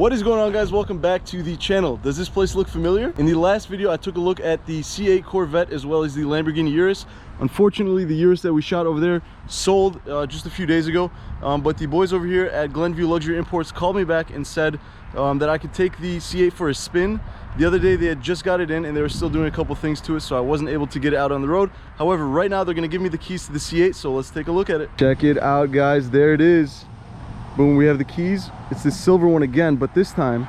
What is going on, guys? Welcome back to the channel. Does this place look familiar? In the last video I took a look at the C8 Corvette as well as the Lamborghini Urus. Unfortunately, the Urus that we shot over there sold just a few days ago, but the boys over here at Glenview Luxury Imports called me back and said that I could take the C8 for a spin. The other day they had just got it in and they were still doing a couple things to it, so I wasn't able to get it out on the road. However, right now they're going to give me the keys to the C8, so let's take a look at it. Check it out, guys. There it is. Boom, we have the keys. It's the silver one again, but this time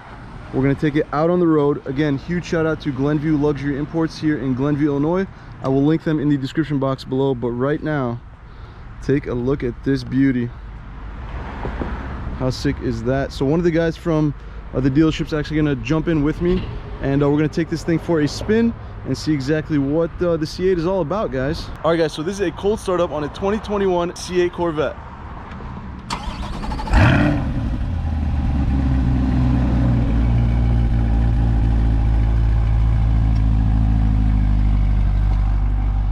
we're going to take it out on the road. Again, huge shout out to Glenview Luxury Imports here in Glenview, Illinois. I will link them in the description box below, but right now take a look at this beauty. How sick is that? So one of the guys from the dealership's actually going to jump in with me, and we're going to take this thing for a spin and see exactly what the C8 is all about, guys. All right, guys, so this is a cold startup on a 2021 C8 Corvette.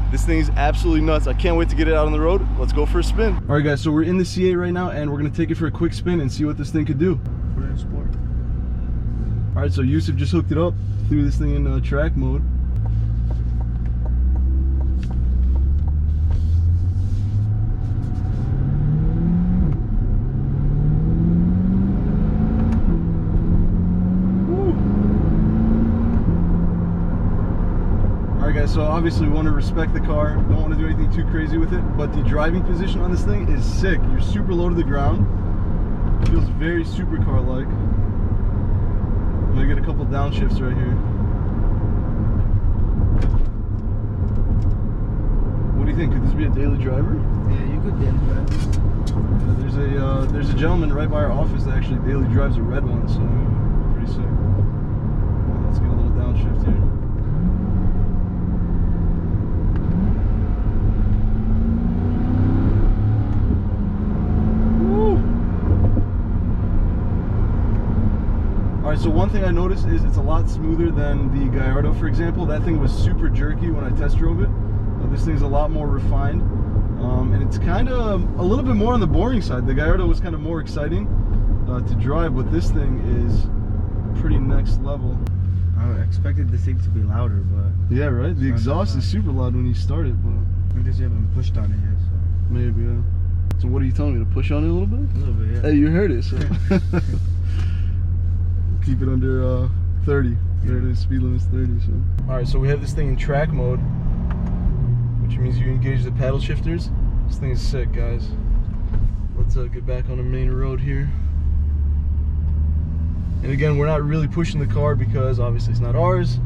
This thing is absolutely nuts. I can't wait to get it out on the road. Let's go for a spin. All right, guys, so we're in the C8 right now and we're gonna take it for a quick spin and see what this thing could do. Put it in sport. All right, so Yusuf just hooked it up, threw this thing in track mode. So obviously we want to respect the car, don't want to do anything too crazy with it, but the driving position on this thing is sick. You're super low to the ground. It feels very supercar like. I'm gonna get a couple downshifts right here. What do you think? Could this be a daily driver? Yeah, you could daily drive. Yeah, there's a gentleman right by our office that actually daily drives a red one, so pretty sick. Let's get a little downshift here. Alright, so one thing I noticed is it's a lot smoother than the Gallardo, for example. That thing was super jerky when I test drove it. This thing's a lot more refined, and it's kind of a little bit more on the boring side. The Gallardo was kind of more exciting to drive, but this thing is pretty next level. I expected this thing to be louder, but yeah, right. The exhaust is super loud when you start it, but I guess you haven't pushed on it yet. So maybe. Yeah. So what are you telling me, to push on it a little bit? A little bit, yeah. Hey, you heard it. So. Keep it under 30. There it is, speed limit's 30. So all right, so we have this thing in track mode, which means you engage the paddle shifters. This thing is sick, guys. Let's get back on the main road here. And again, we're not really pushing the car because obviously it's not ours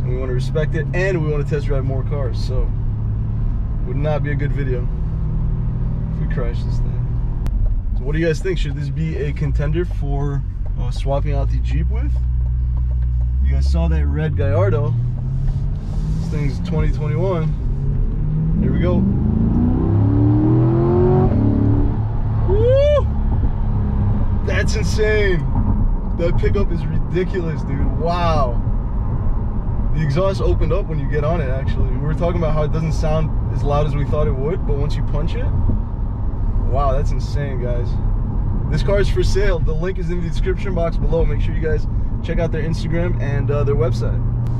and we want to respect it, and we want to test drive more cars, so would not be a good video if we crash this thing. So what do you guys think? Should this be a contender for swapping out the Jeep with? You guys saw that red Gallardo. This thing's 2021. Here we go. Woo! That's insane. That pickup is ridiculous, dude. Wow. The exhaust opened up when you get on it, actually. We were talking about how it doesn't sound as loud as we thought it would, but once you punch it, wow, that's insane, guys. This car is for sale. The link is in the description box below. Make sure you guys check out their Instagram and their website.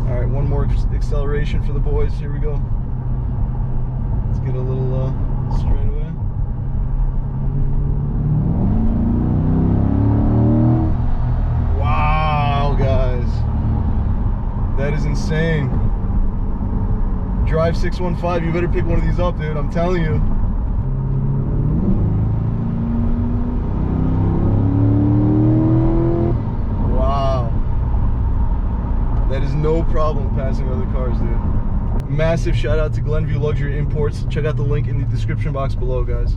All right, one more acceleration for the boys. Here we go. Let's get a little straightaway. Wow, guys. That is insane. Drive 615. You better pick one of these up, dude. I'm telling you. That is no problem passing other cars, dude. Massive shout out to Glenview Luxury Imports. Check out the link in the description box below, guys.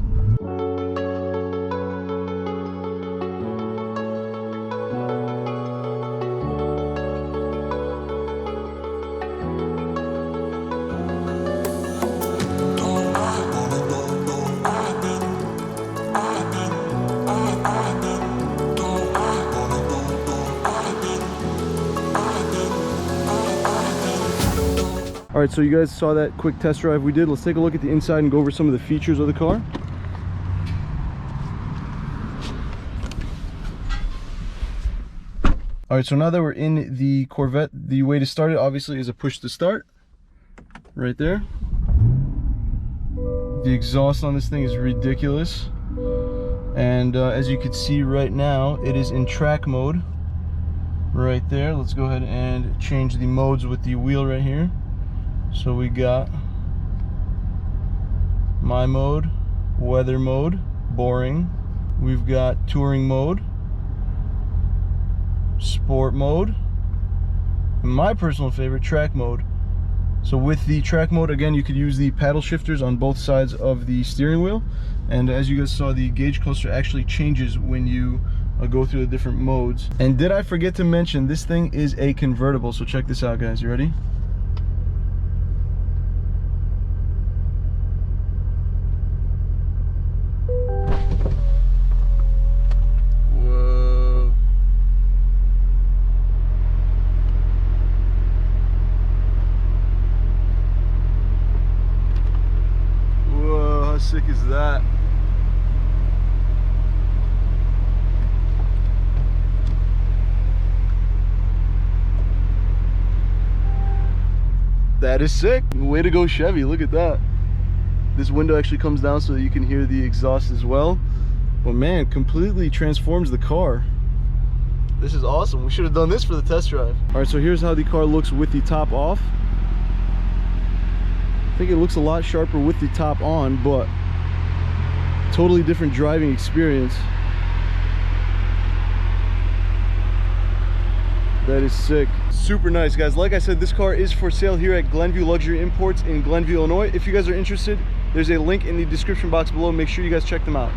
All right, so you guys saw that quick test drive we did. Let's take a look at the inside and go over some of the features of the car. All right, so now that we're in the Corvette, the way to start it obviously is a push to start right there. The exhaust on this thing is ridiculous. And as you can see right now, it is in track mode right there. Let's go ahead and change the modes with the wheel right here. So we got my mode, weather mode, boring. We've got touring mode, sport mode, and my personal favorite, track mode. So with the track mode, again, you could use the paddle shifters on both sides of the steering wheel. And as you guys saw, the gauge cluster actually changes when you go through the different modes. And did I forget to mention, this thing is a convertible. So check this out, guys. You ready? Whoa. Whoa, how sick is that? That is sick. Way to go, Chevy. Look at that. This window actually comes down so that you can hear the exhaust as well. But man, completely transforms the car. This is awesome. We should have done this for the test drive. All right, so here's how the car looks with the top off. I think it looks a lot sharper with the top on, but totally different driving experience. That is sick. Super nice, guys. Like I said, this car is for sale here at Glenview Luxury Imports in Glenview, Illinois. If you guys are interested, there's a link in the description box below. Make sure you guys check them out.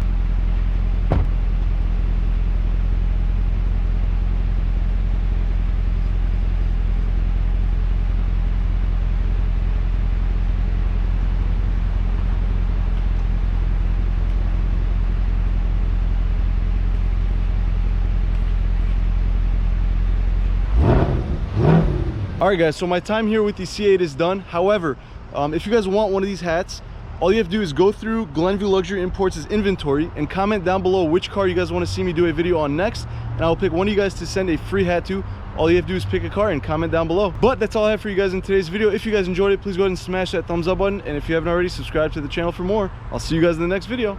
All right, guys, so my time here with the C8 is done. However, if you guys want one of these hats, all you have to do is go through Glenview Luxury Imports' inventory and comment down below which car you guys want to see me do a video on next, and I'll pick one of you guys to send a free hat to. All you have to do is pick a car and comment down below. But that's all I have for you guys in today's video. If you guys enjoyed it, please go ahead and smash that thumbs up button, and if you haven't already, subscribe to the channel for more. I'll see you guys in the next video.